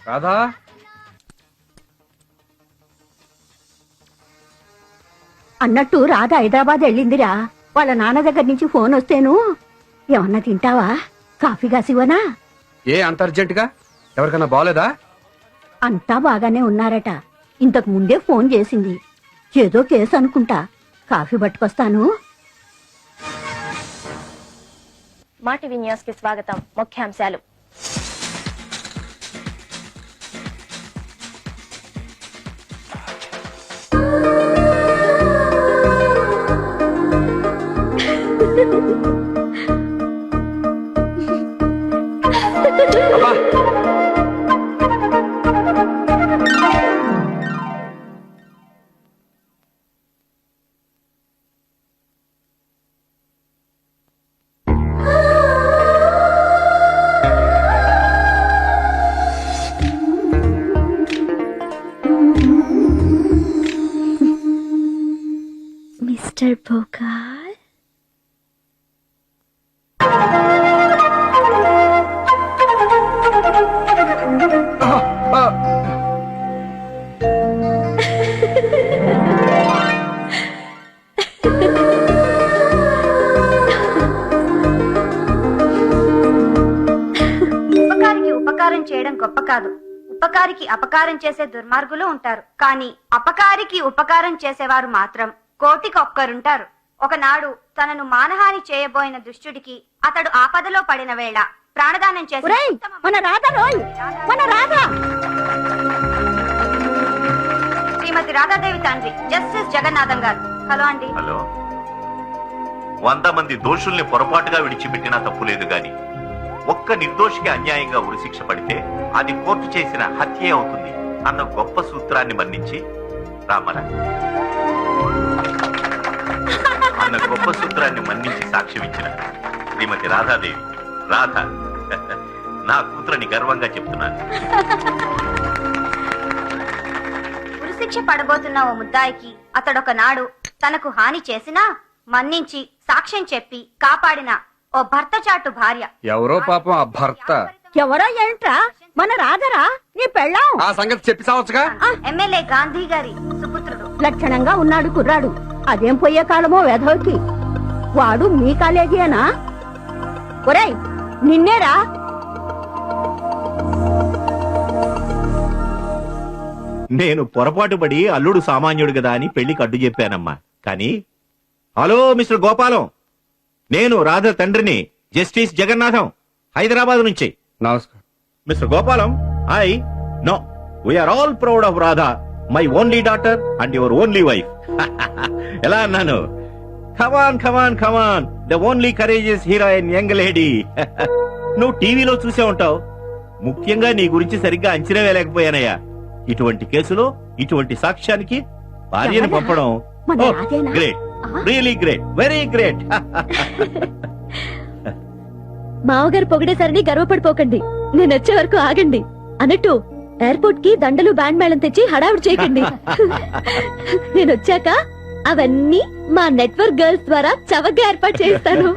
రాధా అన్నట్టు రాధ హైదరాబాద్ వెళ్ళిందిరా. వాళ్ళ నాన్న దగ్గర నుంచి ఫోన్ వస్తేను ఏమన్నా తింటావా, కాఫీ కాసివనా? ఏ అంత అర్జెంటుగా? ఎవరికన్నా బాగలేదా? అంతా బాగానే ఉన్నారట. ఇంతకు ముందే ఫోన్ చేసింది. ఏదో కేసు అనుకుంటా. కాఫీ పట్టుకొస్తాను. మా టీవీ న్యూస్ కి స్వాగతం. ముఖ్యాంశాలు. మిస్టర్ భోకాల్, ఉపకారికి ఉపకారం చేయడం గొప్ప కాదు, ఉపకారికి అపకారం చేసే దుర్మార్గులు ఉంటారు. కానీ అపకారికి ఉపకారం చేసేవారు మాత్రం కోటికొక్కరుంటారు. ఒకనాడు తనను మానహాని చేయబోయిన దుష్టుడికి అతడు ఆపదలో పడిన వేళ ప్రాణదానం చేసి మన రాధ రోయ్, మన రాధ. శ్రీమతి రాధాదేవి తండ్రి జస్టిస్ జగన్నాథం గారు. హలో అండి. హలో. 100 మంది దోషుల్ని పొరపాటుగా విడిచిపెట్టినా తప్పులేదు గాని ఒక్క నిర్దోషికి అన్యాయంగా ఉరిశిక్ష పడితే అది కోర్టు చేసిన హత్యే అవుతుంది అన్న గొప్ప సూత్రాన్ని మన్నించి రామరా అన్న గొప్ప సూత్రాన్ని మన్నించి సాక్ష్యమిచ్చిన శ్రీమతి రాధాదేవి, రాధ నా కూతురని గర్వంగా చెప్తున్నాను. ఉరిశిక్ష పడబోతున్న ఓ ముద్దాయికి అతడొక నాడు తనకు హాని చేసినా మన్నించి సాక్ష్యం చెప్పి కాపాడిన ఓ భర్త చాటు భార్య. ఎవరో పాపం ఆ భర్త. ఎవరో ఏంట్రా? మన రాధరా, నీ పెళ్ళాం. ఆ సంగతి చెప్పి సావచ్చుగా. ఎమ్మెల్యే గాంధీ గారి సుపుత్రుడు. లక్షణంగా ఉన్నాడు కుర్రాడు. అదేం పోయే కాలమో వెధవకి. వాడు మీ కాలేజీయేనా? ఒరేయ్ నిన్నేరా. నేను పొరపాటు పడి అల్లుడు సామాన్యుడు కదా అని పెళ్లికి అడ్డు చెప్పానమ్మా. కానీ హలో మిస్టర్ గోపాలం, నేను రాధ తండ్రిని, జస్టిస్ జగన్నాథం, హైదరాబాద్ నుంచి. నమస్కారం mister Gopalam. No, we are all proud of Radha, my only daughter and your only wife. ఎలా అన్నాను? Come on come on come on, the only courageous heroine young lady. నువ్వు టీవీలో చూసే ఉంటావు. ముఖ్యంగా నీ గురించి సరిగ్గా అంచనా వేయలేకపోయానయ్యా. ఇటువంటి కేసులో ఇటువంటి సాక్ష్యానికి భార్యను పంపడం great, really great, very great. మావగారు పొగిడేసరిని గర్వపడిపోకండి. నేను వచ్చే వరకు ఆగండి. అన్నట్టు ఎయిర్పోర్ట్ కి దండలు బ్యాండ్ మేళం తెచ్చి హడావుడి చేయకండి. నేను వచ్చాక అవన్నీ మా నెట్వర్క్ గర్ల్స్ ద్వారా చవకగా ఏర్పాటు చేస్తాను.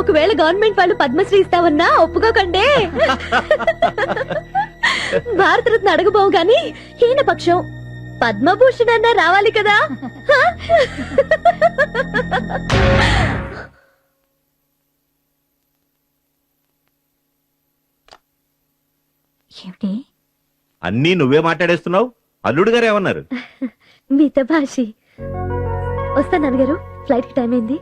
ఒకవేళ గవర్నమెంట్ వాళ్ళు పద్మశ్రీ ఇస్తామన్నా ఒప్పుకోకండి. భారతరత్న అడగబోవు గాని హీన పక్షం పద్మభూషణ్ అన్నా రావాలి కదా. ఏమిటి అన్నీ నువ్వే మాట్లాడేస్తున్నావు. అల్లుడు గారు ఏమన్నారు? మీతో భాషి. వస్తా నాన్నగారు, ఫ్లైట్ కి టైం అయింది.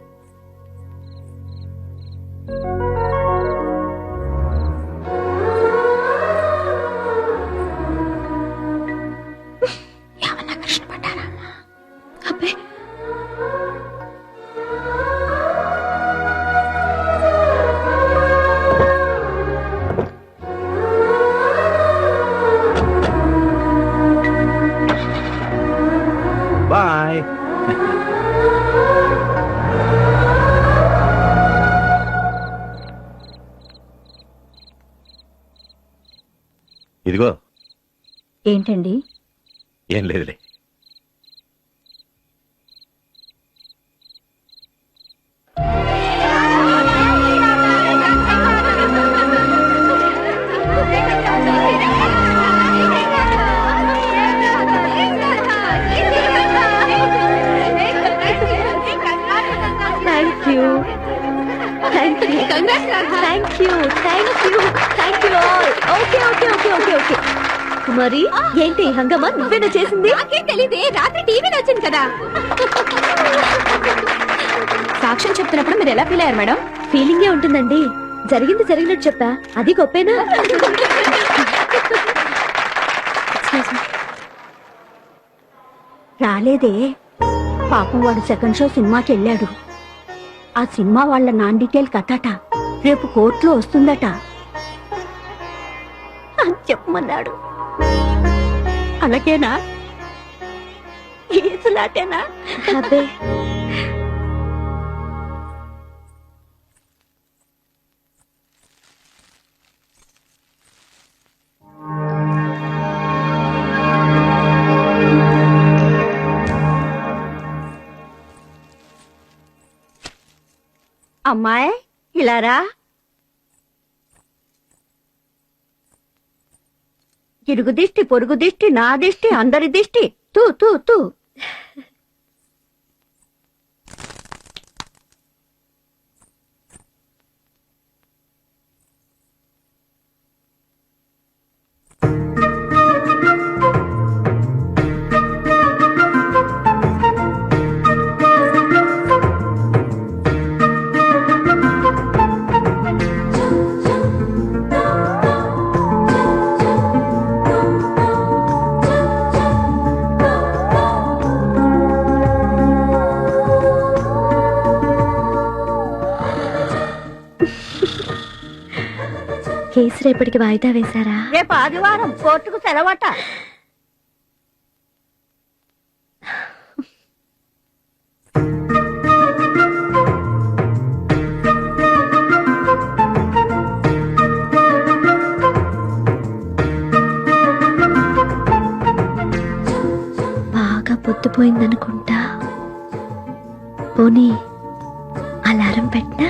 అబ్బే, బాయ్. ఇదిగో. ఏంటండి? ఏం లేదులే. Thank you all. Okay okay okay okay okay Kumari, ఏంటి హంగమా నువ్వేనా చేసింది? నాకేం తెలియదే, రాత్రి టీవీలో వచ్చింది కదా. సాక్ష్యం చెప్తున్నప్పుడు మీరు ఎలా ఫీల్ అయ్యారు మేడం? ఫీలింగే ఉంటుందండి. జరిగింది జరిగినట్టు చెప్పా, అది గొప్పేనా? రాలేదే, పాపం వాడు సెకండ్ షో సినిమాకి వెళ్ళాడు. ఆ సినిమా వాళ్ళ నాన్ డీటెయిల్ కథట, రేపు కోర్టులో వస్తుందట అని చెప్పమన్నాడు. అలాగేనా? ఈసులాటేనా? అబ్బే, అమ్మాయి ఇలారా. ఇరుగు దిష్టి, పొరుగు దిష్టి, నా దిష్టి, అందరి దిష్టి. తూ తూ తూ. కేసు రేపటికి వాయిదా వేశారా? రేపు ఆదివారం కోర్టుకు సెలవట. బాగా పొద్దుపోయిందనుకుంటా. పోనీ అలారం పెట్టినా?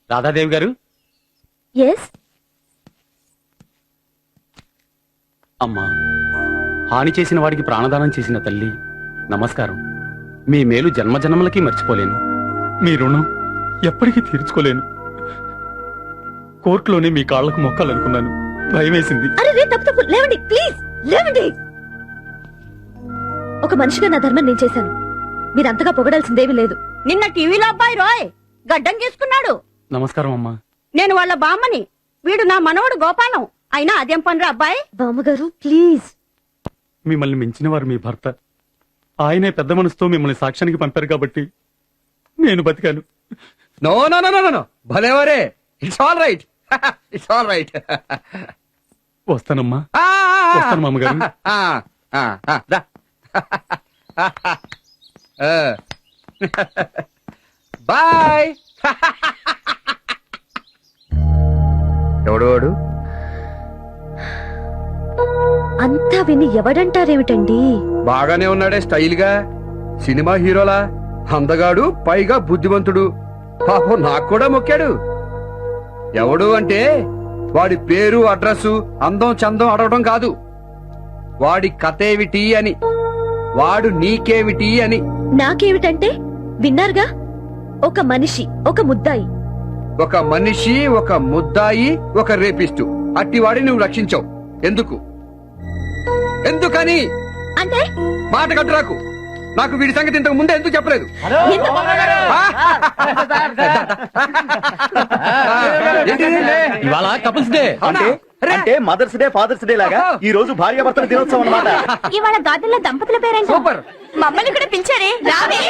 రాధాదేవి గారు, ఎస్. అమ్మా, హాని చేసిన వాడికి ప్రాణదానం చేసిన తల్లి నమస్కారం. మీ మేలు జన్మజన్మలకి మర్చిపోలేను. మీ రుణం ఎప్పటికీ తీర్చుకోలేను. కోర్టులోనే మీ కాళ్లకు మొక్కాలనుకున్నాను, భయం వేసింది. అరే రే, తప్పు తప్పు, లేవండి ప్లీజ్, లేవండి. ఒక మనిషిగా నా ధర్మం నేను చేశాను, మీరంతగా పొగడాల్సిందేమీ లేదు. నిన్న టీవీలో అబ్బాయి రోయ్ గడ్డం గీసుకున్నాడు. నమస్కారం అమ్మా. నేను వాళ్ళ బామ్మని, వీడు నా మనవడు గోపాలం. అయినా అదేం పనిరా అబ్బాయి? బామ్మగారు ప్లీజ్. మిమ్మల్ని మించిన వారు మీ భర్త. ఆయనే పెద్ద మనసుతో మిమ్మల్ని సాక్ష్యానికి పంపారు కాబట్టి నేను బతికాను. No no no no no భలేవరే. It's all right. It's all right. వస్తానమ్మా. వస్తాను మామగారు. బాయ్. ఎవడు వాడు? అంతా విని ఎవడంటారేమిటండి? బాగానే ఉన్నాడే స్టైల్ గా, సినిమా హీరోలా, అందగాడు, పైగా బుద్ధిమంతుడు. పాపం నాకు కూడా మొక్కాడు. ఎవడు అంటే వాడి పేరు అడ్రస్ అందం చందం అడగడం కాదు, వాడి కథేమిటి అని, వాడు నీకేమిటి అని. నాకేమిటంటే విన్నారుగా, ఒక మనిషి, ఒక ముద్దాయి. ఒక మనిషి, ఒక ముద్దాయి, ఒక రేపిస్టు. అట్టివాడిని నువ్వు రక్షించావు. ఎందుకు? ఎందుకని? అంటే మాట కట్టురాకు. నాకు వీడి సంగతి ఇంతకు ముందే ఎందుకు చెప్పలేదు? ఇవాళ కపుల్స్ డే. అంటే మదర్స్ డే ఫాదర్స్ డే లాగా ఈ రోజు భార్యాభర్తల దినోత్సవం అన్నమాట. ఇవాళ గాజుల్లో దంపతుల పేరేంటి? సూపర్. మమ్మల్ని కూడా పిలిచారే రావే.